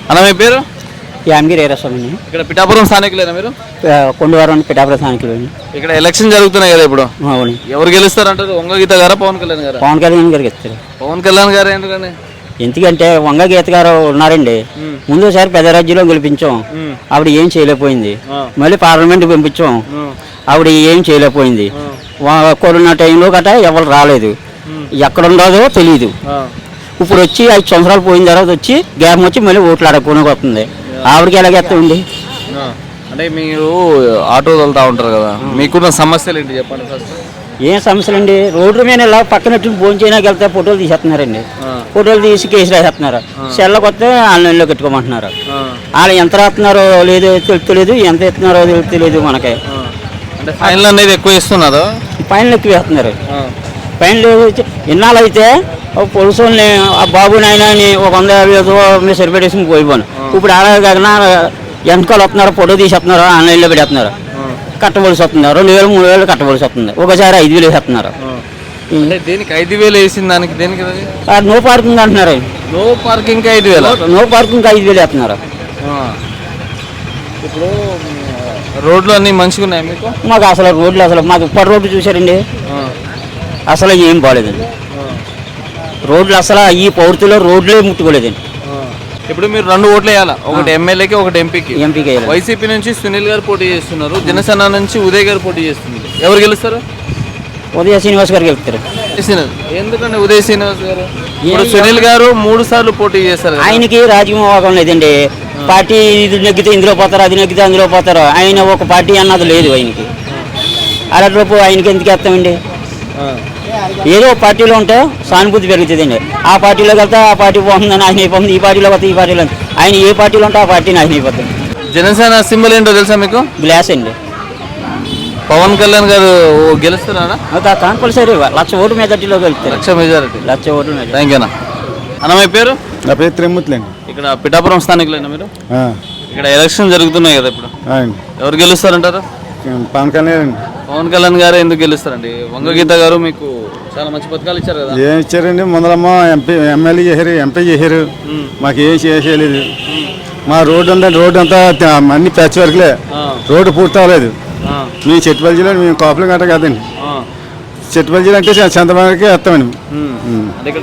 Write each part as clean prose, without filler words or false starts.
అన్న మీ పేరు? యామగిరి ఏరస్వామిని. ఇక్కడ పిఠాపురం స్థానికులేనా మీరు? కొండవరం పిఠాపురం స్థానికులు. ఇక్కడ ఎలక్షన్ జరుగుతున్నాయి కదా ఇప్పుడు. అవును. ఎవరు గెలుస్తారంటారు? వంగ గీత గారా పవన్ కళ్యాణ్ గారా? పవన్ కళ్యాణ్ గారికి ఇస్తారు. పవన్ కళ్యాణ్ గారు ఎందుకని? ఎందుకంటే వంగ గీత గారు ఉన్నారండి. ముందుసారి పెద్దరాజ్యంలో గెలిపించాం, ఆవిడ ఏం చేయలేకపోయింది. మళ్ళీ పార్లమెంట్ పంపించాం, ఆవిడ ఏం చేయలేకపోయింది. కరోనా టైంలో గట్రా ఎవరు రాలేదు, ఎక్కడ ఉండదో తెలియదు. ఇప్పుడు వచ్చి 5 సంవత్సరాలు పోయిన తర్వాత వచ్చి గ్యాప్ వచ్చి మళ్ళీ ఓట్లు అడగకుండా వస్తుంది. ఆవిడకి ఎలాగేస్తామండి? అంటే మీరు ఆటో వెళ్తా ఉంటారు కదా, మీకున్న సమస్యలు ఏంటి చెప్పండి ఫస్ట్. ఏం సమస్యలు అండి? రోడ్డు మీద ఇలా పక్కన భోజనం చేయడానికి వెళ్తే ఫోటోలు తీసేస్తున్నారండి. ఫోటోలు తీసి కేసులు వేసేస్తున్నారు. సెల్లకు వస్తే ఆన్లైన్లో కట్టుకోమంటున్నారు. వాళ్ళు ఎంత రాస్తున్నారో లేదో తెలియదు, ఎంత ఇస్తున్నారో తెలియదు మనకి. అంటే ఫైన్లు అనేది ఎక్కువ ఇస్తున్నారు. ఫైన్లు ఎక్కువ వేస్తున్నారు. ఫైన్లు ఇన్నాళ్ళు అయితే పొలుసుల్ని ఆ బాబు నాయన అని 150 మీరు సరిపెట్టేసి పోయిపోను. ఇప్పుడు అలాగే కాకుండా ఎంతకాలు వస్తున్నారు, ఫోటో తీసేస్తున్నారు, ఆన్లైన్లో పెట్టేస్తున్నారు. కట్టవలసి వస్తుంది, 2000 3000 కట్టవలసి వస్తుంది. ఒకసారి 5000 వేసేస్తున్నారు. దేనికి 5000 వేసిన దానికి? దేనికి నో పార్కింగ్ అంటున్నారు. No parking 5000? నో పార్కింగ్ 5000 వేస్తున్నారు. ఇప్పుడు రోడ్లు అన్నీ మంచిగా ఉన్నాయి మీకు? మాకు అసలు రోడ్లు మాకు ఉప్పటి రోడ్డు చూసారండి, అసలు ఏం బాగాలేదండి. రోడ్లు అసలు ఈ పౌర్తిలో రోడ్లే ముట్టుకోలేదండి. ఇప్పుడు మీరు 2 ఓట్లు వేయాలా, ఒకటి ఎమ్మెల్యేకి ఒకటి ఎంపీకి. వేయాలి. వైసీపీ నుంచి సునీల్ గారు పోటీ చేస్తున్నారు, జనసేన నుంచి ఉదయ్ గారు పోటీ చేస్తున్నారు. ఎవరు గెలుస్తారు? ఉదయ శ్రీనివాస్ గారు గెలుస్తారు. ఎందుకంటే ఉదయ్ శ్రీనివాస్ గారు, ఇప్పుడు సునీల్ గారు 3 సార్లు పోటీ చేస్తారు. ఆయనకి రాజకీయం లేదండి. పార్టీ ఇది నెగ్గితే ఇందులో పోతారు, అది నెగ్గితే అందులో పోతారు. ఆయన ఒక పార్టీ అన్నది లేదు ఆయనకి. అలాంటి ఆయనకి ఎందుకు వేస్తామండి? ఏదో పార్టీలో ఉంటే సానుభూతి పెరుగుతుందండి. ఆ పార్టీలోకి వెళ్తే ఆ పార్టీ పోతుందని ఆయన అయిపోతుంది, ఈ పార్టీలో పోతే ఈ పార్టీలో. ఆయన ఏ పార్టీలో ఉంటే ఆ పార్టీని ఆయన అయిపోతుంది. జనసేన సింబల్ ఏంటో తెలుసా మీకు? గ్లాస్ అండి. పవన్ కళ్యాణ్ గారు గెలుస్తున్నారా? కంపల్సరీ 1,00,000 ఓటు మెజార్టీలో గెలుస్తారు. 1,00,000 మెజారిటీ. 1,00,000 ఓట్లు మెజారిటీ. థ్యాంక్ యూ అన్న. అన్న మీ పేరు? నా పేరు త్రిమూర్తులండి. ఇక్కడ పిఠాపురం స్థానికులేనా మీరు? ఇక్కడ ఎలక్షన్ జరుగుతున్నాయి కదా ఇప్పుడు, ఎవరు గెలుస్తారంటారు? పవన్ కళ్యాణ్. పవన్ కళ్యాణ్ గారు ఎందుకు గెలుస్తారండి? వంగ గీత గారు మీకు చాలా మంచి పథకాలు ఇచ్చారు కదా. ఏం ఇచ్చారండి? ముందరమ్మ ఎమ్మెల్యే చేశారు, ఎంపీ చేశారు, మాకు ఏం చేయలేదు. మా రోడ్డు ఉందండి, రోడ్డు అంతా అన్ని ప్యాచ్ వర్క్లే, రోడ్డు పూర్తి అవ్వలేదు. మీ చెట్టుపల్లి జిల్లా మేము కాపులు గంట కదండి. చెట్టుపల్లి జిల్లా అంటే చంద్రబాబుకి వేస్తామండి.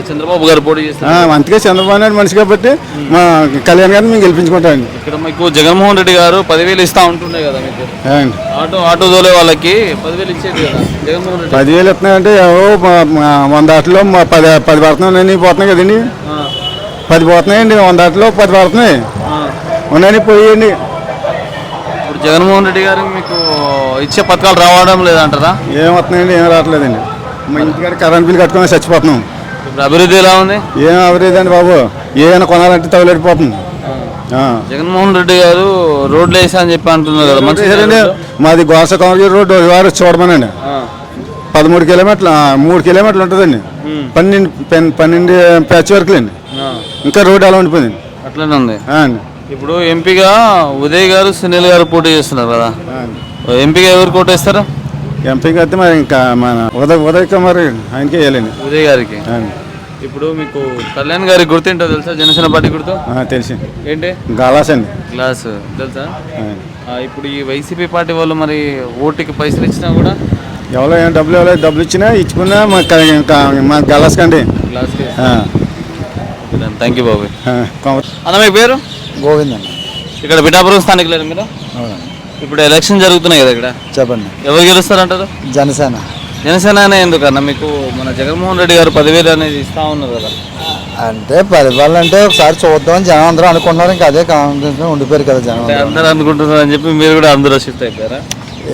చంద్రబాబు గారు పోటీ చేస్తారు, అందుకే చంద్రబాబు నాయుడు మనిషి కాబట్టి మా కళ్యాణ్ గారిని మేము గెలిపించుకుంటామండి. ఇక్కడ మీకు జగన్మోహన్ రెడ్డి గారు 10,000 ఇస్తా ఉంటుండే కదా మీకు. ఆటో తోలే వాళ్ళకి 10,000 ఇచ్చేది కదా జగన్మోహన్ రెడ్డి. 10,000 ఇస్తున్నాయంటే ఏవో 100 ఆటలో 10 పడుతున్నాయి పోతున్నాయి కదండి. 10 పోతున్నాయండి, 100 ఆటలో 10 పడుతున్నాయి ఉన్నాయని పోయండి. ఇప్పుడు జగన్మోహన్ రెడ్డి గారు మీకు ఇచ్చే పథకాలు రావడం లేదంటారా? ఏం వస్తున్నాయండి? ఏం రావట్లేదండి. మా ఇంటికాడ కరెంట్ బిల్లు కట్టుకుని చచ్చిపోతున్నాం. ఇప్పుడు అభివృద్ధి ఎలా ఉంది? ఏం అభివృద్ధి అండి బాబు, ఏమైనా కొనాలంటే తగులడిపోతుంది. జగన్మోహన్ రెడ్డి గారు రోడ్లు వేసా అని చెప్పి అంటున్నారు కదా. మంచిదండి. మాది గోస కామగిరి రోడ్డు వారు చూడమనండి. 13 కిలోమీటర్లు 3 కిలోమీటర్లు ఉంటుందండి. 12 ప్యాచ్ వర్క్లు అండి. ఇంకా రోడ్డు అలా ఉండిపోయింది. అట్లనే ఉంది. ఇప్పుడు ఎంపీగా ఉదయ్ గారు సునీల్ గారు పోటీ చేస్తున్నారు కదా, ఎంపీగా ఎవరు కోటేస్తారు? ఎంపీగా అయితే మరి ఇంకా మన ఉదయ్ కుమార్ ఆయనకే వేయాలండి, ఉదయ్ గారికి. ఇప్పుడు మీకు కళ్యాణ్ గారి గుర్తుంటో తెలుసా? జనసేన పార్టీ గుర్తు తెలిసి ఏంటి? గ్లాస్ అండి. గ్లాస్ తెలుసా? ఇప్పుడు ఈ వైసీపీ పార్టీ వాళ్ళు మరి ఓటుకి పైసలు ఇచ్చినా కూడా ఎవరో ఏం డబ్బులు ఇచ్చినా ఇచ్చుకున్నా మా గ్లాస్ కండి. గ్లాస్. థ్యాంక్ యూ బాబు. అన్న మీ పేరు? గోవింద్ అన్న. ఇక్కడ పిఠాపురం స్థానికులేరు మీరు? ఇప్పుడు ఎలక్షన్ జరుగుతున్నాయి కదా ఇక్కడ, చెప్పండి ఎవరు గెలుస్తారంటారు? జనసేన. జనసేన ఎందుకన్నా? మీకు మన జగన్మోహన్ రెడ్డి గారు 10,000 అనేది ఇస్తా ఉన్నారు కదా. అంటే 10,000 అంటే ఒకసారి చూద్దామని జనం అందరూ అనుకుంటున్నారు. ఇంకా అదే కాన్ఫిడెన్స్ ఉండిపోయారు కదా జనం అందరూ అనుకుంటున్నారు అని చెప్పి మీరు కూడా అందరూ షిఫ్ట్ అయిపోయారా?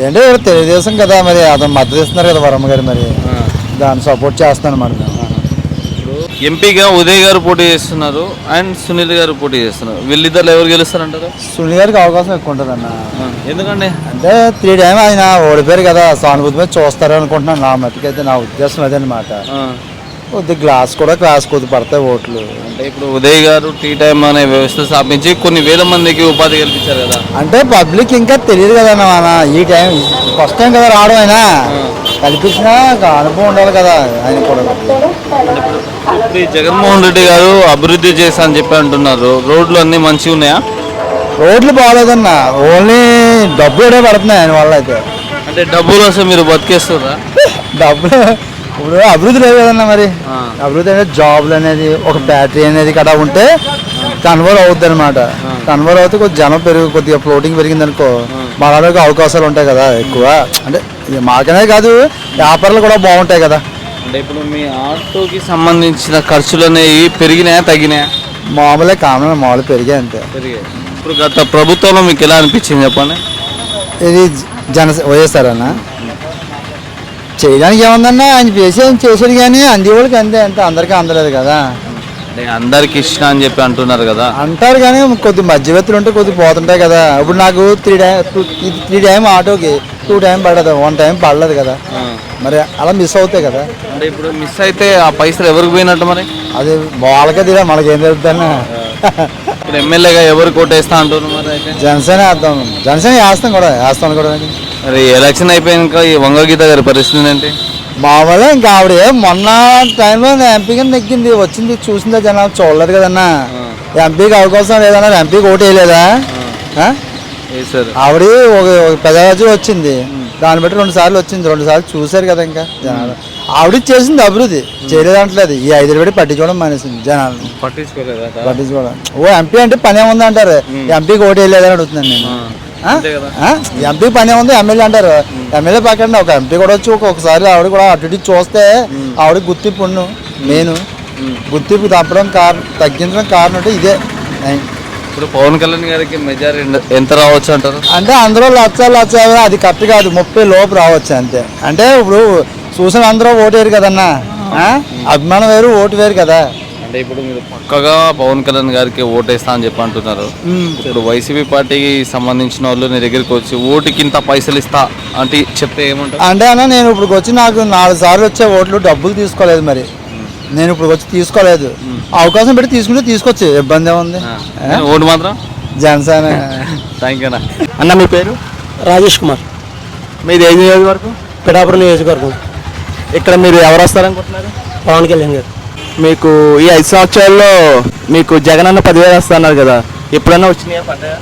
ఏంటంటే తెలుగుదేశం కదా, మరి అతను మద్దతు ఇస్తున్నారు కదా వరమ్మ గారు, మరి దాన్ని సపోర్ట్ చేస్తాను మరి. ఎంపీగా ఉదయ్ గారు పోటీ చేస్తున్నారు అండ్ సునీల్ గారు పోటీ చేస్తున్నారు. వీళ్ళిద్దరు ఎవరు గెలుస్తారంటారు? సునీల్ గారికి అవకాశం ఎక్కువ ఉంటుంది అన్న. ఎందుకండి? అంటే 3 టైం ఆయన ఓడిపోయారు కదా, సానుభూతి మీద చూస్తారు అనుకుంటున్నాను. నా మట్టుకైతే నా ఉద్దేశం అదనమాట. కొద్ది గ్లాస్ కూడా కొద్ది పడతాయి ఓట్లు. అంటే ఇప్పుడు ఉదయ్ గారు టీ టైం అనే వ్యవస్థ స్థాపించి కొన్ని వేల మందికి ఉపాధి కల్పించారు కదా. అంటే పబ్లిక్ ఇంకా తెలియదు కదా మన ఈ టైం ఫస్ట్ టైం కదా రావడం, ఆయన కల్పించినా అనుభవం ఉండాలి కదా ఆయన కూడా. ఇప్పుడు ఈ జగన్మోహన్ రెడ్డి గారు అభివృద్ధి చేశా అని చెప్పి అంటున్నారు. రోడ్లు అన్నీ మంచిగా ఉన్నాయా? రోడ్లు బాగాలేదన్న, ఓన్లీ డబ్బులే పడుతున్నాయి ఆయన వల్ల అయితే. అంటే డబ్బులు వస్తే మీరు బతికేస్తారా? డబ్బులు ఇప్పుడు అభివృద్ధి లేదు కదన్నా మరి. అభివృద్ధి అనేది జాబ్లు అనేది ఒక ఫ్యాక్టరీ అనేది కదా ఉంటే కన్వర్ట్ అవుద్ది అనమాట. కన్వర్ట్ అవుతే కొద్దిగా జనం కొద్దిగా ఫ్లోటింగ్ పెరిగింది అనుకో మనకు అవకాశాలు ఉంటాయి కదా ఎక్కువ. అంటే మాకనే కాదు వ్యాపారాలు కూడా బాగుంటాయి కదా. అంటే ఇప్పుడు మీ ఆటోకి సంబంధించిన ఖర్చులు అనేవి పెరిగినాయా తగ్గినాయా? మామూలే కామన్ మామూలు పెరిగాయి అంతే. పెరిగాయి. ఇప్పుడు గత ప్రభుత్వంలో మీకు ఎలా అనిపించింది చెప్పండి? ఇది వైఎస్ఆర్ అన్న చేయడానికి ఏముందన్నా ఆయన చేసాడు కానీ అందేవాళ్ళకి అంతే అంతే అందరికీ అందలేదు కదా. అంటే అందరికి ఇష్టం అని చెప్పి అంటున్నారు కదా. అంటారు కానీ కొద్ది మధ్యవర్తులు ఉంటే కొద్ది పోతుంటాయి కదా. ఇప్పుడు నాకు 3 టైం ఆటోకి 2 టైం పడదు, 1 టైం పడలేదు కదా. మరి అలా మిస్ అవుతాయి కదా. అంటే ఇప్పుడు మిస్ అయితే ఆ పైసలు ఎవరికి పోయినట్టు మరి? అది వాళ్ళకే తెలియదు, మనకేం తెలుస్తుందన్నా. ఇప్పుడు ఎమ్మెల్యేగా ఎవరు కోటేస్తా అంటున్నారు మరి? అయితే జనసేన వేద్దాం, జనసేన వేస్తాను కూడా. మరి ఎలక్షన్ అయిపోయాక ఈ వంగగీత గారి పరిస్థితి ఏంటి? మామూలే ఇంకా ఆవిడ మొన్న టైంలో ఎంపీగా నెగ్గింది, వచ్చింది చూసిందా జనాలు చూడలేదు కదన్నా. ఎంపీకి అవకాశం లేదన్నా, ఎంపీకి ఓటు వేయలేదా? ఆవిడ ఒక పెద్ద వచ్చింది, దాన్ని బట్టి 2 సార్లు వచ్చింది, 2 సార్లు చూశారు కదా. ఇంకా జనాలు ఆవిడ చేసింది అభివృద్ధి, చేయలేదు అంటలేదు. ఈ 5 ఏళ్ళు పెట్టి పట్టించుకోవడం మానేసింది జనాలు. పట్టించుకోవడం ఓ ఎంపీ అంటే పని ఏముంది అంటారు, ఎంపీకి ఓటు వేయలేదని అడుగుతున్నాను నేను. ఎంపీ పని ఏముంది, ఎమ్మెల్యే అంటారు. ఎమ్మెల్యే పక్కన ఒక ఎంపీ కూడా వచ్చి ఒక్కొక్కసారి ఆవిడ కూడా అటు ఇటు చూస్తే ఆవిడ గుర్తింపు నేను గుర్తింపు తగ్గించడం కారణం అంటే ఇదే. ఇప్పుడు పవన్ కళ్యాణ్ గారికి మెజారిటీ ఎంత రావచ్చు అంటారు? అంటే అందరూ లక్ష అది కరెక్ట్ కాదు, 30 లోపు రావచ్చు అంతే. అంటే ఇప్పుడు చూసిన అందరూ ఓటు వేరు కదన్నా, అభిమానం వేరు ఓటు వేరు కదా. అంటే ఇప్పుడు మీరు పక్కగా పవన్ కళ్యాణ్ గారికి ఓటేస్తా అని చెప్పి అంటున్నారు. ఇప్పుడు వైసీపీ పార్టీకి సంబంధించిన వాళ్ళు నీ దగ్గరికి వచ్చి ఓటుకి ఇంత పైసలు ఇస్తా అంటే చెప్తే ఏమంటారు? అంటే అన్న నేను ఇప్పుడు వచ్చి నాకు 4 సార్లు వచ్చే ఓట్లు డబ్బులు తీసుకోలేదు. మరి నేను ఇప్పుడు వచ్చి తీసుకోలేదు, అవకాశం పెట్టి తీసుకుంటే తీసుకొచ్చి ఇబ్బంది ఏముంది. ఓటు మాత్రం జనసేన. థ్యాంక్ యూ అన్న. మీ పేరు? రాజేష్ కుమార్. మీది ఏ నియోజకవర్గం? పిఠాపురం నియోజకవర్గం. ఇక్కడ మీరు ఎవరు వస్తారనుకుంటున్నారు? పవన్ కళ్యాణ్ గారు. మీకు ఈ 5 సంవత్సరాల్లో మీకు జగన్ అన్న 10,000 వస్తున్నారు కదా, ఎప్పుడన్నా వచ్చినాయా పడ్డాయా?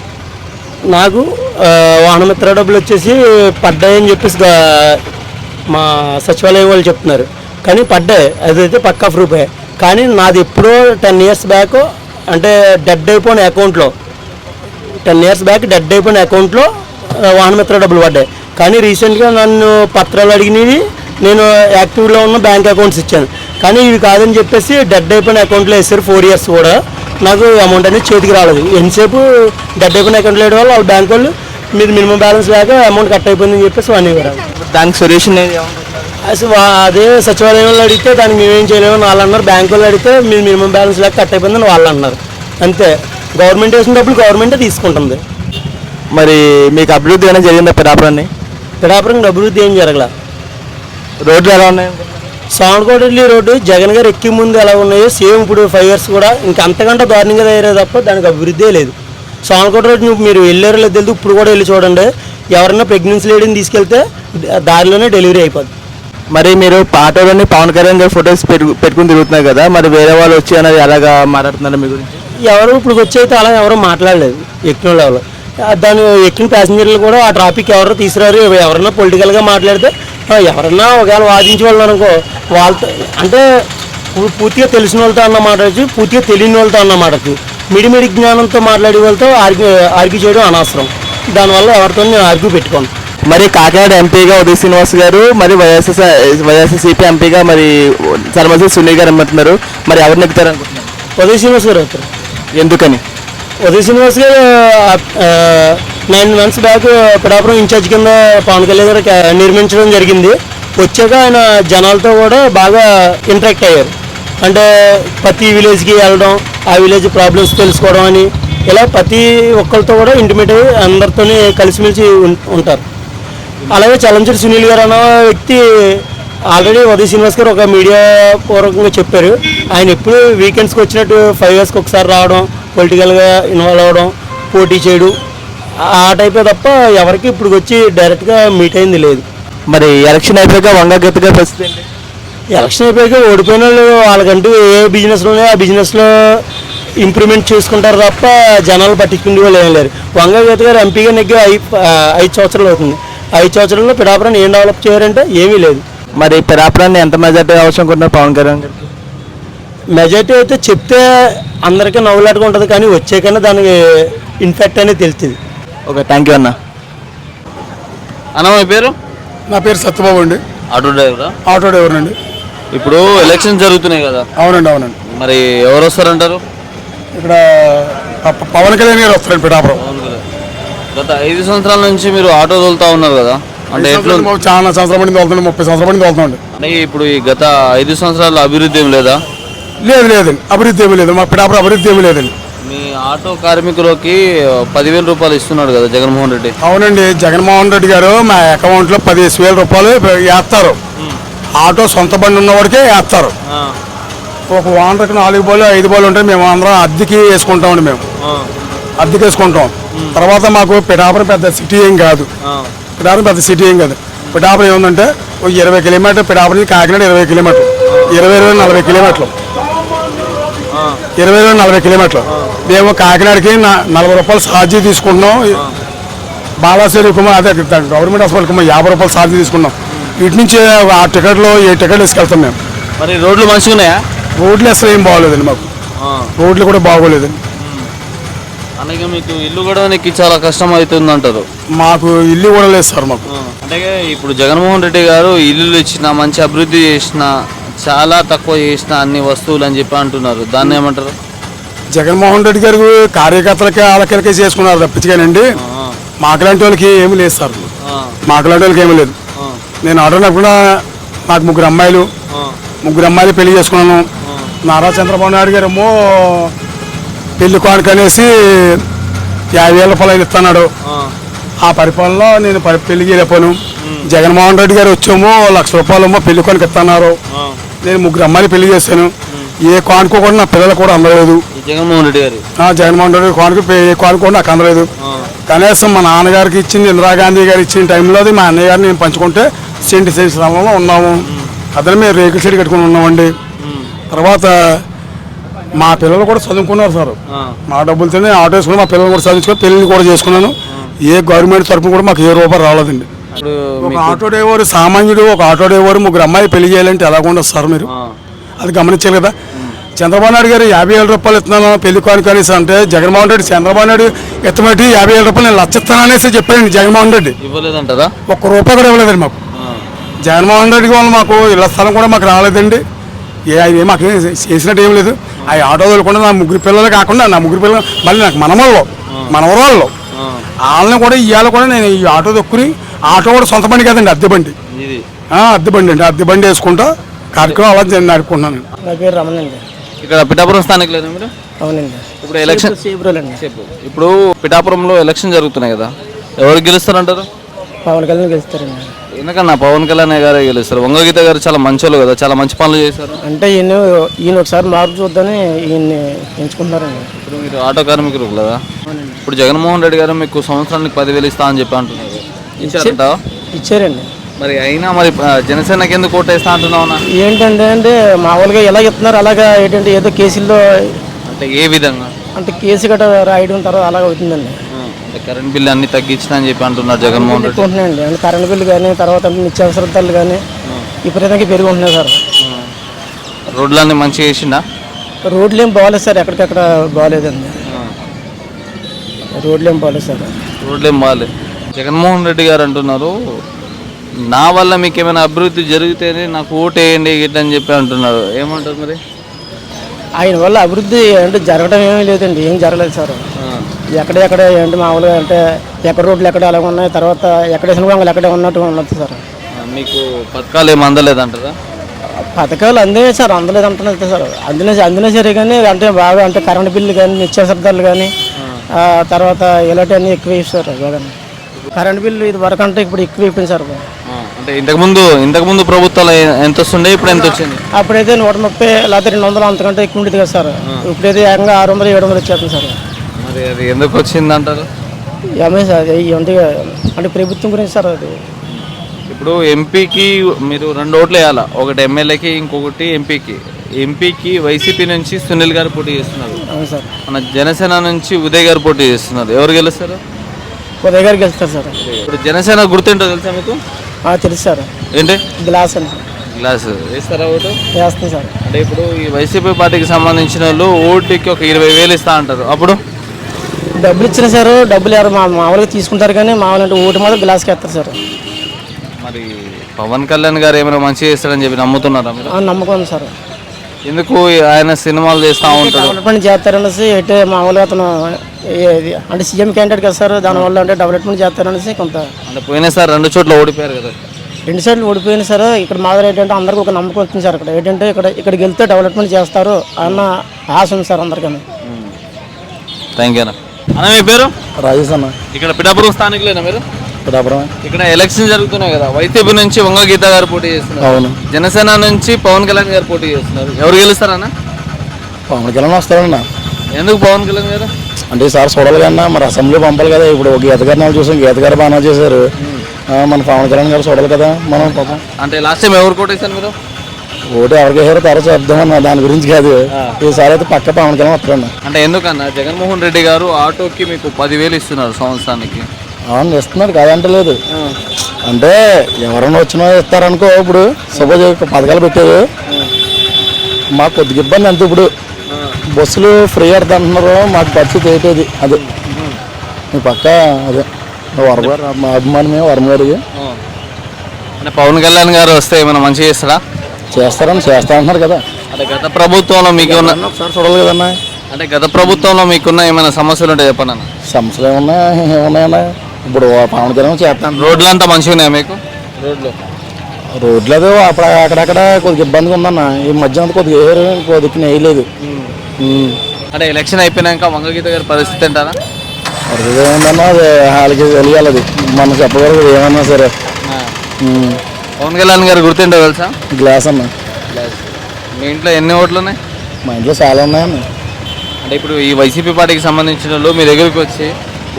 నాకు వాహనమిత్ర డబ్బులు వచ్చేసి పడ్డాయని చెప్పేసి మా సచివాలయం వాళ్ళు చెప్తున్నారు, కానీ పడ్డాయి, అదైతే పక్కా ప్రూఫే. కానీ నాది ఎప్పుడో 10 ఇయర్స్ బ్యాక్ అంటే డెడ్ అయిపోయిన అకౌంట్లో 10 ఇయర్స్ బ్యాక్ డెడ్ అయిపోయిన అకౌంట్లో వాహనమిత్ర డబ్బులు పడ్డాయి. కానీ రీసెంట్గా నన్ను పత్రాలు అడిగినవి నేను యాక్టివ్లో ఉన్న బ్యాంక్ అకౌంట్స్ ఇచ్చాను, కానీ ఇవి కాదని చెప్పేసి డెడ్ అయిపోయిన అకౌంట్లో వేసారు. 4 ఇయర్స్ కూడా నాకు అమౌంట్ అనేది చేతికి రాలేదు. ఎంతసేపు డెడ్ అయిపోయిన అకౌంట్లో వేయడం వల్ల వాళ్ళ బ్యాంక్ వాళ్ళు మీరు మినిమం బ్యాలెన్స్ లేక అమౌంట్ కట్ అయిపోయిందని చెప్పేసి అనేవారు. దానికి సొల్యూషన్ అసలు అదే సచివాలయం వాళ్ళు అడిగితే దానికి మేమేం చేయలేము వాళ్ళు అన్నారు, బ్యాంక్ వాళ్ళు అడిగితే మీరు మినిమం బ్యాలెన్స్ లేక కట్ అయిపోయిందని వాళ్ళు అన్నారు. అంతే, గవర్నమెంట్ వేసిన డబ్బులు గవర్నమెంటే తీసుకుంటుంది. మరి మీకు అభివృద్ధి ఏమైనా జరిగిందా పిఠాపురాన్ని? పిఠాపురం అభివృద్ధి ఏం జరగల. రోడ్లు ఎలా ఉన్నాయి? సామర్లకోట రోడ్డు జగన్ గారు ఎక్కి ముందు ఎలా ఉన్నాయో సేమ్ ఇప్పుడు 5 ఇయర్స్ కూడా ఇంకా అంతకంటే దారుణంగా తయారే తప్ప దానికి అభివృద్ధి లేదు. సామర్లకోట రోడ్డు మీరు వెళ్ళారో లేదు తెలియదు, ఇప్పుడు కూడా వెళ్ళి చూడండి. ఎవరైనా ప్రెగ్నెన్సీ లేడీని తీసుకెళ్తే దారిలోనే డెలివరీ అయిపోద్ది. మరి మీరు ఆటోలోని పవన్ కళ్యాణ్ గారు ఫొటోస్ పెట్టుకుని తిరుగుతున్నారు కదా, మరి వేరే వాళ్ళు వచ్చి అనేది ఎలాగా మాట్లాడుతున్నారు మీ గురించి? ఎవరు ఇప్పుడు వచ్చి అయితే అలా ఎవరు మాట్లాడలేదు ఎక్కిన వాళ్ళు. దాని ఎక్కిన ప్యాసింజర్లు కూడా ఆ ట్రాఫిక్ ఎవరో తీసుకురారు. ఎవరన్నా పొలిటికల్గా మాట్లాడితే ఎవరన్నా ఒకవేళ వాదించే వాళ్ళు అనుకో వాళ్ళతో అంటే పూర్తిగా తెలిసిన వాళ్ళతో అన్న మాట్లాడచ్చు, పూర్తిగా తెలియని వాళ్ళతో అన్న మాట్లాడచ్చు. మిడిమిడి జ్ఞానంతో మాట్లాడే వాళ్ళతో ఆర్గ్యూ చేయడం అనవసరం. దానివల్ల ఎవరితో నేను ఆర్గ్యూ పెట్టుకోను. మరి కాకినాడ ఎంపీగా ఉదయ్ శ్రీనివాస్ గారు, మరి వైఎస్ఆర్సీపీ ఎంపీగా మరి సర్మసి సునీల్ గారు అమ్ముతున్నారు, మరి ఎవరు నెక్కుతారు అనుకుంటున్నారు? ఉదయ్ శ్రీనివాస్ గారు అవుతారు. ఎందుకని? ఉదయ్ శ్రీనివాస్ గారు 9 months బ్యాక్ పిఠాపురం ఇన్ఛార్జ్ కింద పవన్ కళ్యాణ్ గారు నిర్మించడం జరిగింది. వచ్చాక ఆయన జనాలతో కూడా బాగా ఇంటరాక్ట్ అయ్యారు. అంటే ప్రతి విలేజ్కి వెళ్ళడం, ఆ విలేజ్ ప్రాబ్లమ్స్ తెలుసుకోవడం అని ఇలా ప్రతి ఒక్కరితో కూడా ఇంటిమేట్ అయ్యి అందరితో కలిసిమెలిసి ఉంటారు. అలాగే చలంచరి సునీల్ గారు అన్న వ్యక్తి ఆల్రెడీ ఉదయ్ శ్రీనివాస్ గారు ఒక మీడియా పూర్వకంగా చెప్పారు, ఆయన ఎప్పుడు వీకెండ్స్కి వచ్చినట్టు 5 yearsకి ఒకసారి రావడం, పొలిటికల్గా ఇన్వాల్వ్ అవ్వడం, పోటీ చేయడం ఆ టైపే తప్ప ఎవరికి ఇప్పుడు వచ్చి డైరెక్ట్గా మీట్ అయింది లేదు. మరి ఎలక్షన్ అయిపోయాక వంగగీత గారి పరిస్థితి ఏంటి? ఎలక్షన్ అయిపోయాక ఓడిపోయిన వాళ్ళు వాళ్ళకంటూ ఏ బిజినెస్లో ఉన్నాయో ఆ బిజినెస్లో ఇంప్రూవ్మెంట్ చేసుకుంటారు తప్ప జనాలు పట్టించుకునే వాళ్ళు ఏం లేరు. వంగ గీత గారు ఎంపీగా నెగ్గి 5 సంవత్సరాలు అవుతుంది. 5 సంవత్సరాల్లో పిఠాపురాన్ని ఏం డెవలప్ చేయారంటే ఏమీ లేదు. మరి పిఠాపురాన్ని ఎంత మెజార్టీ అవసరం కొన్నారు పవన్ కళ్యాణ్ గారికి? మెజార్టీ అయితే చెప్తే అందరికీ నవ్వులాటగా ఉంటుంది, కానీ వచ్చే కన్నా దానికి ఇన్ఫెక్ట్ అనేది తెలుస్తుంది. ఓకే, థ్యాంక్ యూ అన్న. అన్న మీ పేరు? నా పేరు సత్యబాబు అండి, ఆటో డ్రైవరా? ఆటో డ్రైవర్ అండి. ఇప్పుడు ఎలక్షన్ జరుగుతున్నాయి కదా, అవునండి అవునండి. మరి ఎవరు వస్తారంటారు? ఇక్కడ పవన్ కళ్యాణ్ గారు వస్తారండి పిఠాపురం. గత 5 సంవత్సరాల నుంచి మీరు ఆటో తోలుతా ఉన్నారు కదా, అంటే ఎట్లా? చాలా సంవత్సరం పడింది వెళ్తున్నాండి, 30 సంవత్సరం పడింది వెళ్తున్నాండి. అంటే ఇప్పుడు ఈ గత 5 సంవత్సరాల అభివృద్ధి ఏం లేదా? లేదండి, అభివృద్ధి ఏమీ లేదు, మా పిఠాపురం అభివృద్ధి ఏమీ లేదండి. మీ ఆటో కార్మికులకి 10,000 రూపాయలు ఇస్తున్నాడు కదా జగన్మోహన్ రెడ్డి. అవునండి, జగన్మోహన్ రెడ్డి గారు మా అకౌంట్లో 15,000 రూపాయలు వేస్తారు. ఆటో సొంత బండి ఉన్నవాడికే వేస్తారు. ఒక ఓనర్కి 4 బాలు 5 బాలు ఉంటాయి, మేము అందరం అద్దెకి వేసుకుంటామండి. మేము అద్దెకి వేసుకుంటాం. తర్వాత మాకు పిఠాపురం పెద్ద సిటీ ఏం కాదు, పిఠాపురం పెద్ద సిటీ ఏం కాదు. పిఠాపురం ఏముందంటే ఒక 20 కిలోమీటర్, పిఠాపురం నుంచి కాకినాడ 20 కిలోమీటర్లు, 40 కిలోమీటర్లు, 40 కిలోమీటర్లు. మేము కాకినాడకి 40 రూపాయలు ఛార్జీ తీసుకుంటున్నాం. బాలాశ్రీ కుమార్ అదే గవర్నమెంట్ హాస్పిటల్కి 50 రూపాయలు ఛార్జీ తీసుకున్నాం. వీటి నుంచి ఆ టికెట్లు 7 టికెట్లు తీసుకెళ్తాం మేము. మరి రోడ్లు మంచిగా ఉన్నాయా? రోడ్లు అసలు ఏం బాగోలేదండి, మాకు రోడ్లు కూడా బాగోలేదండి. అలాగే మీకు ఇల్లు కూడా చాలా కష్టం అవుతుంది అంటారు. మాకు ఇల్లు కూడా లేదు సార్ మాకు. అంటే ఇప్పుడు జగన్మోహన్ రెడ్డి గారు ఇల్లులు ఇచ్చిన, మంచి అభివృద్ధి చేసిన, చాలా తక్కువ చేసిన అన్ని వస్తువులు అని చెప్పి అంటున్నారు, దాన్ని ఏమంటారు? జగన్మోహన్ రెడ్డి గారు కార్యకర్తలకి వాళ్ళకి చేసుకున్నారు తప్పించుగానండి, మాకులాంటి వాళ్ళకి ఏమీ లేదు సార్. మాకులాంటి వాళ్ళకి ఏమీ లేదు. నేను ఆడనప్పుడు నాకు 3 అమ్మాయిలు, 3 అమ్మాయిలు పెళ్లి చేసుకున్నాను. నారా చంద్రబాబు నాయుడు గారు ఏమో పెళ్లి కానుక అనేసి 50,000 రూపాయలు ఇస్తున్నాడు. ఆ పరిపాలనలో నేను పెళ్లి చేయలేకపోయాను. జగన్మోహన్ రెడ్డి గారు వచ్చేమో 1,00,000 రూపాయలు ఏమో పెళ్లి కానుక ఇస్తున్నారు. నేను 3 అమ్మాయిలు పెళ్లి చేశాను. ఏ కానుక కూడా నా పిల్లలు కూడా అందలేదు. జగన్మోహన్ రెడ్డి గారు జగన్మోహన్ రెడ్డి కానుక ఏ కానుక కూడా నాకు అందలేదు. కనీసం మా నాన్నగారికి ఇచ్చింది, ఇందిరాగాంధీ గారు ఇచ్చిన టైంలో మా అన్నయ్య గారిని నేను పంచుకుంటే సెంటి స్థలంలో ఉన్నాము. అతను మేము రేకుల షెడ్ కట్టుకుని ఉన్నామండి. తర్వాత మా పిల్లలు కూడా చదువుకున్నారు సార్. మా డబ్బులతోనే ఆటో వేసుకుని మా పిల్లలు కూడా చదివించుకొని పెళ్లి కూడా చేసుకున్నాను. ఏ గవర్నమెంట్ తరఫున కూడా మాకు ఏ రూపాయి రాలేదండి. ఒక ఆటో డ్రైవర్ సామాన్యుడు, ఒక ఆటో డ్రైవర్ 3 అమ్మాయి పెళ్లి చేయాలంటే ఎలాగుండదు సార్? మీరు అది గమనించాలి కదా. చంద్రబాబు నాయుడు గారు 50,000 రూపాయలు ఇస్తున్నాను పెళ్లి కానుక అనేసి అంటే, జగన్మోహన్ రెడ్డి చంద్రబాబు నాయుడు ఎత్తమట్టి 50,000 రూపాయలు నేను లక్షిస్తాననేసి చెప్పానండి. జగన్మోహన్ రెడ్డి ఇవ్వలేదంటారా? 1 రూపాయి కూడా ఇవ్వలేదండి మాకు. జగన్మోహన్ రెడ్డి వాళ్ళు మాకు ఇళ్ల స్థలం కూడా మాకు రాలేదండి. మాకు చేసినట్టు ఏం లేదు. ఆ ఆటో కూడా నా 3 పిల్లలు కాకుండా నా 3 పిల్లలు మళ్ళీ నాకు మనవరాళ్ళు వాళ్ళని కూడా ఇవాళ కూడా నేను ఈ ఆటో దొక్కుని, ఆటో కూడా సొంత బండి కాదండి, అద్దె బండి. అద్దె బండి అండి, అద్దె బండి వేసుకుంటా కార్యక్రమం అలా నడుపుకుంటున్నాను. నా పేరు రమణ అండి. ఇక్కడ పిఠాపురం స్థానికులేదా మీరు? అవునండి. ఇప్పుడు ఎలక్షన్ చెప్పు. ఇప్పుడు పిఠాపురంలో ఎలక్షన్ జరుగుతున్నాయి కదా, ఎవరు గెలుస్తారంటారు? పవన్ కళ్యాణ్ గెలుస్తారండి. ఎందుకన్నా పవన్ కళ్యాణ్ గారే గెలుస్తారు? వంగగీత గారు చాలా మంచోళ్ళు కదా, చాలా మంచి పనులు చేశారు. అంటే ఈయన ఒకసారి మార్పు చూద్దని ఈయన్ని ఎంచుకుంటున్నారండి. ఇప్పుడు మీరు ఆటో కార్మికులు కదా, ఇప్పుడు జగన్మోహన్ రెడ్డి గారు మీకు సంవత్సరానికి 10,000 ఇస్తా అని చెప్పి అంటున్నారు, ఇచ్చారండి. మరి అయినా మరి జనసేనకి ఎందుకు ఓటేస్తా అంటున్నావునా? ఏంటంటే అంటే మామూలుగా ఎలా చెప్తున్నారు అలాగా, ఏంటంటే ఏదో కేసుల్లో అంటే ఏ విధంగా అంటే కేసు గట్రా రాయడం తర్వాత అలాగ అవుతుందండి. కరెంట్ బిల్లు అన్ని తగ్గించిన అని చెప్పి అంటున్నారు జగన్మోహన్ రెడ్డి. ఉంటున్నాయండి అంటే కరెంట్ బిల్లు కానీ, తర్వాత నిత్యావసర ధరలు కానీ విపరీతంగా పెరిగి ఉంటున్నాయి సార్. రోడ్లన్నీ మంచిగా వేసిండా? రోడ్లు ఏం బాగాలేదు సార్, ఎక్కడికక్కడ బాగాలేదండి. రోడ్లు ఏం బాగాలేదు సార్. రోడ్లు ఏం బాగాలేదు. జగన్మోహన్ రెడ్డి గారు అంటున్నారు, నా వల్ల మీకు ఏమైనా అభివృద్ధి జరిగితేనే నాకు ఓటు వేయండి గిట్ల అని చెప్పి అంటున్నారు, ఏమంటారు మరి? ఆయన వల్ల అభివృద్ధి అంటే జరగడం ఏమీ లేదండి, ఏం జరగలేదు సార్. ఎక్కడెక్కడ ఏంటి మామూలుగా అంటే ఎక్కడ రోడ్లు ఎక్కడ అలాగ ఉన్నాయి, తర్వాత ఎక్కడ సినిమాలు ఎక్కడే ఉన్నట్టు ఉన్నది సార్. మీకు పథకాలు ఏమి అందలేదంటారా? పథకాలు అందినాయి సార్, అందలేదు అంటున్నది సార్. అందినా సరే కానీ అంటే బాగా అంటే కరెంట్ బిల్లు కానీ, నిత్యావసర ధరలు కానీ, తర్వాత ఇలాంటివన్నీ ఎక్కువ ఇస్తారు జగన్. కరెంట్ బిల్లు ఇది వరకు అంటే ఇప్పుడు ఎక్కువ అయిపోయింది సార్. అంటే ఇంతకుముందు ప్రభుత్వాలు ఎంత వస్తుండే, ఇప్పుడు ఎంత వచ్చింది? అప్పుడైతే 130 లేకపోతే 200 అంతకంటే ఎక్కువ ఉండేది కదా సార్. ఇప్పుడైతే ఏకంగా 600, 700 వచ్చేస్తుంది సార్. మరి అది ఎందుకు వచ్చింది అంటారు? ఏమే సార్ అంటే ప్రభుత్వం గురించి సార్. అది ఇప్పుడు ఎంపీకి మీరు 2 ఓట్లు వేయాలా, ఒకటి ఎమ్మెల్యేకి ఇంకొకటి ఎంపీకి. ఎంపీకి వైసీపీ నుంచి సునీల్ గారు పోటీ చేస్తున్నారు, అవును సార్. మన జనసేన నుంచి ఉదయ్ గారు పోటీ చేస్తున్నారు. ఎవరు గెలుస్తారు? ఉదయ్ గారికి వెళ్తారు సార్. ఇప్పుడు జనసేన గుర్తుంటో తెలుసా మీకు? తెలుసు సార్. ఏంటి? గ్లాస్ అని సార్. గ్లాస్ వేస్తారా ఓటు? వేస్తుంది సార్. అంటే ఇప్పుడు ఈ వైసీపీ పార్టీకి సంబంధించిన వాళ్ళు ఓటుకి ఒక 20,000 ఇస్తా అంటారు. అప్పుడు డబ్బులు ఇచ్చిన సార్, డబ్బులు ఎవరు మామూలుగా తీసుకుంటారు కానీ మామూలు అంటే ఓటు మాత్రం గ్లాస్కి వేస్తారు సార్. మరి పవన్ కళ్యాణ్ గారు ఏమైనా మంచి చేస్తారని చెప్పి నమ్ముతున్నారా మీరు? నమ్మకం ఉంది సార్. ఎందుకు ఆయన సినిమాలు చేస్తూ ఉంటాడు? డెవలప్మెంట్ చేస్తారనేసి అంటే మామూలుగా అతను అంటే సీఎం క్యాండిడేట్ కదా సార్, దానివల్ల అంటే డెవలప్మెంట్ చేస్తారనేసి కొంత. అంటే పోయినసారి 2 చోట్ల ఓడిపోయారు కదా. 2 సార్లు ఓడిపోయినా సరే ఇక్కడ మాదిరి ఏంటంటే అందరికీ ఒక నమ్మకం వచ్చింది సార్. ఇక్కడ ఏంటంటే ఇక్కడికి వెళ్తే డెవలప్మెంట్ చేస్తారు అన్న ఆశ ఉంది సార్ అందరికీ. థ్యాంక్ యూ అన్న. అన్న మీ పేరు? రాజేష్ అన్న. ఇక్కడ పిఠాపురం స్థానికులేనా మీరు? పిఠాపురమే. ఇక్కడ ఎలక్షన్ జరుగుతున్నాయి కదా, వైసీపీ నుంచి వంగ గీత గారు పోటీ చేస్తున్నారు, అవును. జనసేన నుంచి పవన్ కళ్యాణ్ గారు పోటీ చేస్తున్నారు. ఎవరు గెలుస్తారన్న? పవన్ కళ్యాణ్ వస్తారన్న. ఎందుకు పవన్ కళ్యాణ్ గారు? అంటే ఈసారి చూడాలి కన్నా మరి అసెంబ్లీ పంపాలి కదా. ఇప్పుడు గీత గారిని చూసాం, గీత గారు బాగా చేశారు. మన పవన్ కళ్యాణ్ గారు చూడాలి కదా మనం పాపం. అంటే లాస్ట్ టైం ఎవరు కోటేశారు మీరు? ఓటు ఎవరికి వేసారో తర్వాత చెప్దామన్న, దాని గురించి కాదు. ఈసారి అయితే పక్క పవన్ కళ్యాణ్ వస్తారన్న. అంటే ఎందుకన్నా జగన్మోహన్ రెడ్డి గారు ఆటోకి మీకు 10,000 ఇస్తున్నారు సంవత్సరానికి. అవును ఇస్తున్నారు కాదంటలేదు. అంటే ఎవరైనా వచ్చినా ఇస్తారనుకో. ఇప్పుడు సపోజ్ పథకాలు పెట్టారు, మాకు కొద్దిగా ఇబ్బంది అంతే. ఇప్పుడు బస్సులు ఫ్రీ పెడతా అంటున్నారు, మాకు పరిస్థితి ఏంటది అదే మీ పక్క అదే వరం గారు మా అభిమానమే వరం గారికి. అంటే పవన్ కళ్యాణ్ గారు వస్తే ఏమైనా మంచిగా చేస్తారా? చేస్తారని చేస్తా అంటున్నారు కదా. అంటే గత ప్రభుత్వంలో మీకు ఒకసారి చూడాలి కదన్నా. అంటే గత ప్రభుత్వంలో మీకున్న ఏమైనా సమస్యలు ఉంటాయి చెప్పండి అన్న. సమస్యలు ఏమున్నాయన్నా? ఇప్పుడు పవన్ కళ్యాణ్ చేస్తాను. రోడ్లు అంతా మంచిగా ఉన్నాయా మీకు? రోడ్లు అది అక్కడక్కడ కొద్దిగా ఇబ్బందిగా ఉందన్న. ఈ మధ్య అంతా కొద్దిగా వేయరు, కొద్దిగా వేయలేదు. అంటే ఎలక్షన్ అయిపోయినాక వంగగీత గారి పరిస్థితి అంటారా? అది ఏమన్నా అది వాళ్ళకి తెలియాలి. అది మనం చెప్పగలదు ఏమన్నా సరే. పవన్ కళ్యాణ్ గారు గుర్తుంటే తెలుసా? గ్లాస్ అన్న. మీ ఇంట్లో ఎన్ని ఓట్లు ఉన్నాయి? మా ఇంట్లో చాలా ఉన్నాయన్న. అంటే ఇప్పుడు ఈ వైసీపీ పార్టీకి సంబంధించిన వాళ్ళు మీ దగ్గరికి వచ్చి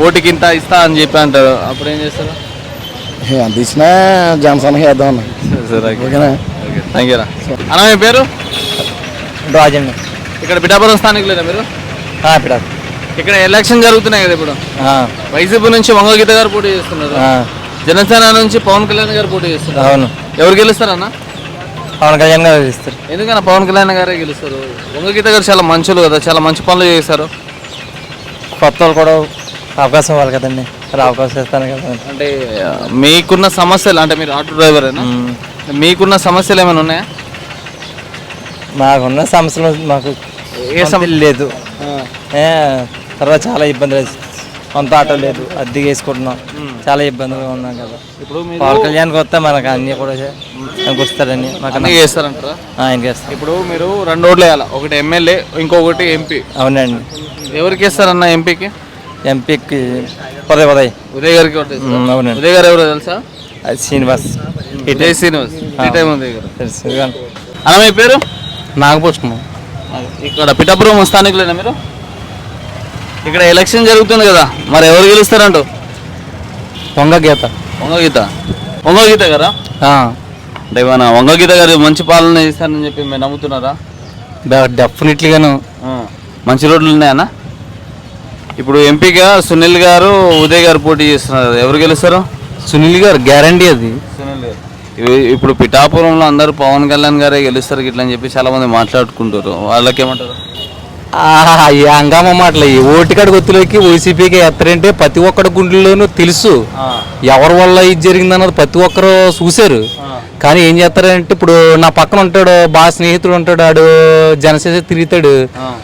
ఓటుకి ఇంత ఇస్తా అని చెప్పి అంటారు, అప్పుడు ఏం చేస్తారు? ఎంత ఇచ్చినా జనసేనకి వేద్దాం అన్న. సరే ఓకేనా? థ్యాంక్ యూ అన్న. మీ పేరు? రాజండి. ఇక్కడ పిఠాపురం స్థానికులేదా మీరు? ఇక్కడ ఎలక్షన్ జరుగుతున్నాయి కదా ఇప్పుడు. వైసీపీ నుంచి వంగగీత గారు పోటీ చేస్తున్నారు, జనసేన నుంచి పవన్ కళ్యాణ్ గారు పోటీ చేస్తున్నారు. అవును. ఎవరు గెలుస్తారన్న? పవన్ కళ్యాణ్ గారు ఇస్తారు. ఎందుకన్నా పవన్ కళ్యాణ్ గారే గెలుస్తారు? వంగగీత గారు చాలా మంచులు కదా, చాలా మంచి పనులు చేశారు. కొత్త వాళ్ళు కూడా అవకాశం ఇవ్వాలి కదండి, అవకాశం ఇస్తాను కదా. అంటే మీకున్న సమస్యలు, అంటే మీరు ఆటో డ్రైవరేనా, మీకున్న సమస్యలు ఏమైనా ఉన్నాయా? మాకున్న సమస్యలు మాకు ఏ సమస్య లేదు. తర్వాత చాలా ఇబ్బందులు, సొంత ఆటో లేదు, అద్దెకి వేసుకుంటున్నాం, చాలా ఇబ్బందులుగా ఉన్నాం కదా. ఇప్పుడు పవన్ కళ్యాణ్కి వస్తే మనకు అన్నీ కూడా వస్తారని మాకు అన్నీ చేస్తారంటారా? ఆయన చేస్తారు. ఇప్పుడు మీరు 2 ఓట్లు వేయాలి, ఒకటి ఎమ్మెల్యే ఇంకొకటి ఎంపీ. అవునండి. ఎవరికి వేస్తారన్న ఎంపీకి? ఎంపీకి ఉదయ్ గారికి. అవునండి. ఉదయ్ గారు ఎవరో తెలుసా? అది శ్రీనివాస్. ఇదే శ్రీనివాస్. ఉదయ్ గారు తెలుసు. అన్న మీ పేరు? నాగభూషణం. ఇక్కడ పిఠాపురం స్థానికులేనా మీరు? ఇక్కడ ఎలక్షన్ జరుగుతుంది కదా, మరి ఎవరు గెలుస్తారంటూ? వంగగీత. వంగగీత గారా? అంటే మన వంగగీత గారు మంచి పాలన చేస్తారని చెప్పి మీరు నమ్ముతున్నారా? డెఫినెట్లీగాను. మంచి రోడ్లు ఉన్నాయన్న. ఇప్పుడు ఎంపీగా సునీల్ గారు ఉదయ్ గారు పోటీ చేస్తున్నారు కదా, ఎవరు గెలుస్తారు? సునీల్ గారు గ్యారంటీ అది. సునీల్ గారు. ఇప్పుడు పిఠాపురంలో అందరూ పవన్ కళ్యాణ్ గారే గెలుస్తారు ఇట్లా అని చెప్పి చాలా మంది మాట్లాడుకుంటారు, వాళ్ళకేమంటారు? ఈ హంగామా మాటలు, ఈ ఓటికాడి గుర్తులోకి వైసీపీకి ఎత్తారంటే ప్రతి ఒక్కడి గుండెల్లోనూ తెలుసు ఎవరి వల్ల ఇది జరిగిందన్నది ప్రతి ఒక్కరు చూశారు. కానీ ఏం చేస్తారంటే ఇప్పుడు నా పక్కన ఉంటాడు, బాగా స్నేహితుడు ఉంటాడు, ఆడు జనసేన తిరుగుతాడు,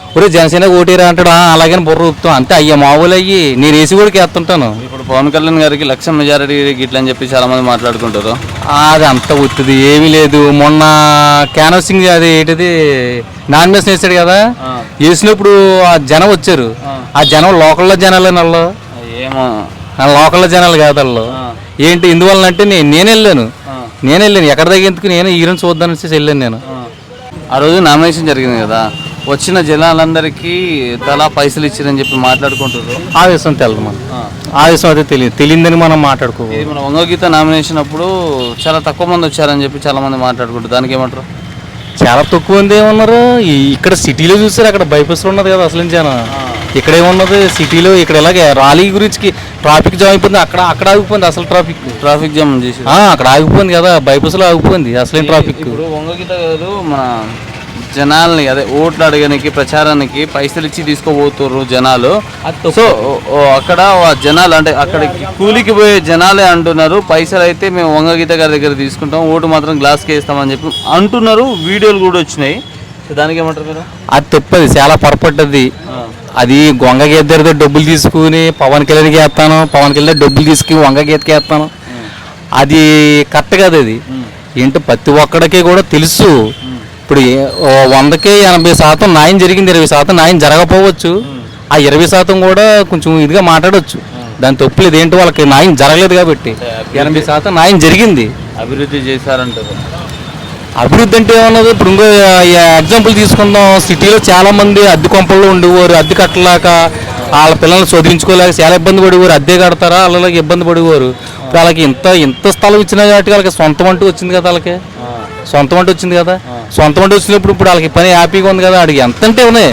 ఇప్పుడు జనసేన ఓటీరా అంటాడు, అలాగే బుర్ర ఊపుతాం అంతే. అయ్యా మామూలు అయ్యి నేను వేసి కూడా వేస్తుంటాను. ఇప్పుడు పవన్ కళ్యాణ్ గారికి 1,00,000 మెజారిటీ ఇట్లా అని చెప్పి చాలా మంది మాట్లాడుకుంటారు. అది అంత ఒత్తిది ఏమీ లేదు. మొన్న క్యాన్వసింగ్ అది ఏంటిది నామినేషన్ వేసాడు కదా, వేసినప్పుడు ఆ జనం వచ్చారు. ఆ జనం లోకల్లో జనాలు వాళ్ళు, ఏమో లోకల్లో జనాలు కాదు వాళ్ళు. ఏంటి ఎందువల్ల అంటే నేను వెళ్ళాను ఎక్కడ తగ్గేందుకు నేను ఈరోజు చూద్దామని వెళ్ళాను నేను. ఆ రోజు నామినేషన్ జరిగింది కదా, వచ్చిన జనాలందరికీ తలా పైసలు ఇచ్చారని చెప్పి మాట్లాడుకుంటారు. ఆ విషయం తెలియదు మనం, ఆ విషయం అయితే తెలియదని మనం మాట్లాడుకో. ఇది మన వంగగీత నామినేషన్ అప్పుడు చాలా తక్కువ మంది వచ్చారని చెప్పి చాలా మంది మాట్లాడుకుంటారు. దానికి ఏమంటారు? చాలా తక్కువ మంది ఏమన్నారు, ఇక్కడ సిటీలో చూసారు, అక్కడ బైపాస్లో ఉన్నది కదా అసలు జనం. ఇక్కడ ఏమున్నది సిటీలో, ఇక్కడ ఇలాగే ర్యాలీ గురించి ట్రాఫిక్ జామ్ అయిపోయింది, అక్కడ ఆగిపోయింది అసలు ట్రాఫిక్ జామ్ చేసి అక్కడ ఆగిపోయింది కదా, బైపాస్లో ఆగిపోయింది అసలేం ట్రాఫిక్. ఇప్పుడు వంగగీత గారు మన జనాల్ని అదే ఓట్లు అడగడానికి ప్రచారానికి పైసలు ఇచ్చి తీసుకోబోతున్నారు జనాలు. సో అక్కడ జనాలు అంటే అక్కడికి కూలికి పోయే జనాలే అంటున్నారు, పైసలు అయితే మేము వంగగీత గారి దగ్గర తీసుకుంటాం, ఓటు మాత్రం గ్లాస్కి వేస్తామని చెప్పి అంటున్నారు. వీడియోలు కూడా వచ్చినాయి. దానికి ఏమంటారు మీరు? అది తప్పది, చాలా పొరపడ్డది. అది వంగగీత దగ్గర డబ్బులు తీసుకుని పవన్ కళ్యాణ్కి వేస్తాను, పవన్ కళ్యాణ్ డబ్బులు తీసుకుని వంగగీతకి వేస్తాను, అది కరెక్ట్ కాదు. అది ఏంటో ప్రతి ఒక్కడికి కూడా తెలుసు. ఇప్పుడు 100కి 80% న్యాయం జరిగింది, 20% న్యాయం జరగకపోవచ్చు. ఆ 20% కూడా కొంచెం ఇదిగా మాట్లాడవచ్చు, దాని తప్పులేదు. ఏంటి వాళ్ళకి న్యాయం జరగలేదు కాబట్టి 80% న్యాయం జరిగింది. అభివృద్ధి చేశారంటారు. అభివృద్ధి అంటే ఏమన్నది, ఇప్పుడు ఇంకో ఎగ్జాంపుల్ తీసుకుందాం. సిటీలో చాలా మంది అద్దె కొంపల్లో ఉండేవారు, అద్దె కట్టలేక వాళ్ళ పిల్లల్ని చదివించుకోలేక చాలా ఇబ్బంది పడేవారు. అద్దె కడతారా వాళ్ళకి ఇబ్బంది పడేవారు. వాళ్ళకి ఇంత స్థలం ఇచ్చిన కాబట్టి వాళ్ళకి సొంతం అంటూ వచ్చింది కదా, వాళ్ళకి సొంతం అంటూ వచ్చింది కదా. సొంతం అంటూ వచ్చినప్పుడు ఇప్పుడు వాళ్ళకి పని హ్యాపీగా ఉంది కదా, అడిగి ఎంత అంటే ఉన్నాయి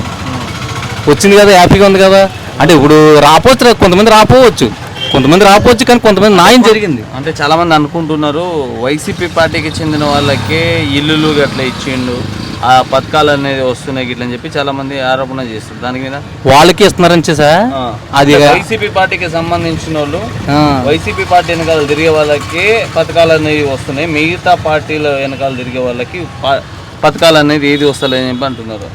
వచ్చింది కదా, హ్యాపీగా ఉంది కదా. అంటే ఇప్పుడు రాపోవచ్చు, కొంతమంది రాపోవచ్చు, కానీ కొంతమంది న్యాయం జరిగింది. అంటే చాలా మంది అనుకుంటున్నారు వైసీపీ పార్టీకి చెందిన వాళ్ళకే ఇల్లులు గట్లా ఇచ్చిండు, ఆ పథకాలు అనేది వస్తున్నాయి గిట్ల అని చెప్పి చాలా మంది ఆరోపణ చేస్తారు. దాని మీద వాళ్ళకి ఇస్తున్నారని సార్, అది వైసీపీ పార్టీకి సంబంధించిన వాళ్ళు వైసీపీ పార్టీ వెనకాల తిరిగే వాళ్ళకి పథకాలు అనేవి వస్తున్నాయి, మిగతా పార్టీల వెనకాల తిరిగే వాళ్ళకి పథకాలు అనేది ఏది వస్తలేదని చెప్పి అంటున్నారు.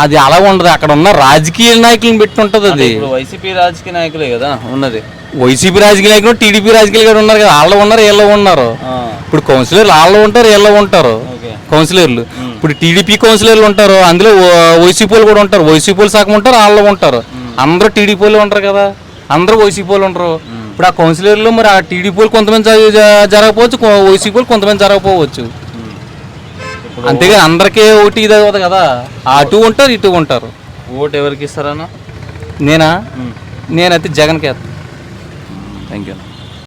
అది అలా ఉండదు, అక్కడ ఉన్న రాజకీయ నాయకులను పెట్టి ఉంటుంది. అది వైసీపీ రాజకీయ నాయకులే కదా ఉన్నది. వైసీపీ రాజకీయ నాయకులు, టీడీపీ రాజకీయాలు కూడా ఉన్నారు కదా, వాళ్ళు ఉన్నారు వీళ్ళు ఉన్నారు. ఇప్పుడు కౌన్సిలర్లు వాళ్ళు ఉంటారు, వీళ్ళు ఉంటారు కౌన్సిలర్లు. ఇప్పుడు టీడీపీ కౌన్సిలర్లు ఉంటారు, అందులో వైసీపీ వాళ్ళు కూడా ఉంటారు, వైసీపీ వాళ్ళు సగం ఉంటారు, వాళ్ళు ఉంటారు. అందరూ టీడీపీ వాళ్ళు ఉంటారు కదా, అందరూ వైసీపీ వాళ్ళు ఉంటారు. ఇప్పుడు ఆ కౌన్సిలర్లు మరి ఆ టీడీపీ వాళ్ళు కొంతమంది జరగకపోవచ్చు, వైసీపీ వాళ్ళు కొంతమంది జరగకపోవచ్చు. అంతేగా అందరికీ ఓటు ఇది అవుతుంది కదా, అటు ఉంటారు ఇటు ఉంటారు. ఓటు ఎవరికి ఇస్తారన్నా? నేనైతే జగన్కి వేస్తాను. Thank you.